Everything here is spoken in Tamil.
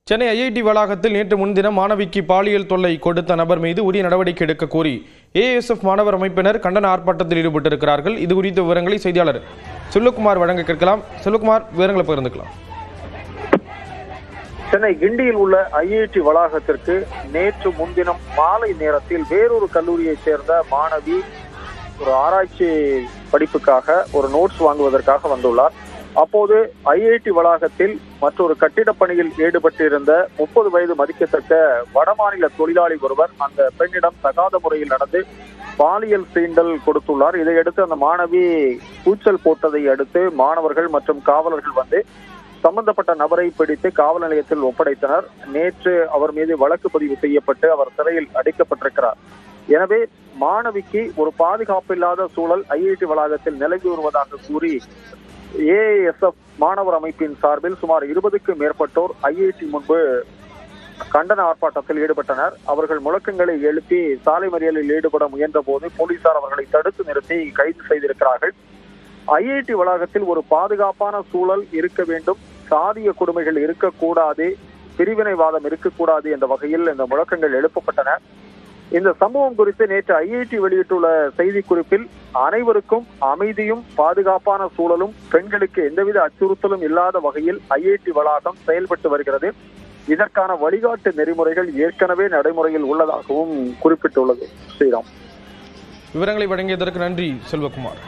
சென்னை ஐஐடி வளாகத்தில் நேற்று முன்தினம் மாணவிக்கு பாலியல் தொல்லை கொடுத்த நபர் மீது உரிய நடவடிக்கை எடுக்க கோரி ஏஎஸ்எஃப் மாணவர் அமைப்பினர் கண்டன ஆர்ப்பாட்டத்தில் ஈடுபட்டிருக்கிறார்கள். இது குறித்த விவரங்களை செய்தியாளர் செல்வகுமார் வழங்க கேட்கலாம். செல்வகுமார், விவரங்களை பகிர்ந்துக்கலாம். சென்னை கிண்டியில் உள்ள ஐஐடி வளாகத்திற்கு நேற்று முன்தினம் மாலை நேரத்தில் வேறொரு கல்லூரியைச் சேர்ந்த மாணவி ஒரு ஆராய்ச்சி படிப்புக்காக ஒரு நோட்ஸ் வாங்குவதற்காக வந்துள்ளார். அப்போது ஐஐடி வளாகத்தில் மற்றொரு கட்டிடப் பணியில் ஈடுபட்டிருந்த 30 வயது மதிக்கத்தக்க வடமாநில தொழிலாளி ஒருவர் அந்த பெண்ணிடம் தகாத முறையில் நடந்து பாலியல் சீண்டல் கொடுத்துள்ளார். இதையடுத்து அந்த மாணவி கூச்சல் போட்டதை அடுத்து மாணவர்கள் மற்றும் காவலர்கள் வந்து சம்பந்தப்பட்ட நபரை பிடித்து காவல் நிலையத்தில் ஒப்படைத்தனர். நேற்று அவர் மீது வழக்கு பதிவு செய்யப்பட்டு அவர் சிறையில் அடைக்கப்பட்டிருக்கிறார். எனவே மாணவிக்கு ஒரு பாதுகாப்பில்லாத சூழல் ஐஐடி வளாகத்தில் நிலவி வருவதாக கூறி ஏஎஸ்எஃப் மாணவர் அமைப்பின் சார்பில் சுமார் 20க்கும் மேற்பட்டோர் ஐஐடி முன்பு கண்டன ஆர்ப்பாட்டத்தில் ஈடுபட்டனர். அவர்கள் முழக்கங்களை எழுப்பி சாலை மறியலில் ஈடுபட முயன்ற போது போலீசார் அவர்களை தடுத்து நிறுத்தி கைது செய்திருக்கிறார்கள். ஐஐடி வளாகத்தில் ஒரு பாதுகாப்பான சூழல் இருக்க வேண்டும், சாதிய கொடுமைகள் இருக்கக்கூடாது, பிரிவினைவாதம் இருக்கக்கூடாது என்ற வகையில் இந்த முழக்கங்கள் எழுப்பப்பட்டன. இந்த சம்பவம் குறித்து நேற்று ஐஐடி வெளியிட்டுள்ள செய்திக்குறிப்பில் அனைவருக்கும் அமைதியும் பாதுகாப்பான சூழலும் பெண்களுக்கு எந்தவித அச்சுறுத்தலும் இல்லாத வகையில் ஐஐடி வளாகம் செயல்பட்டு வருகிறது. இதற்கான வழிகாட்டு நெறிமுறைகள் ஏற்கனவே நடைமுறையில் உள்ளதாகவும் குறிப்பிட்டுள்ளது. ஸ்ரீராம், விவரங்களை வழங்கியதற்கு நன்றி செல்வகுமார்.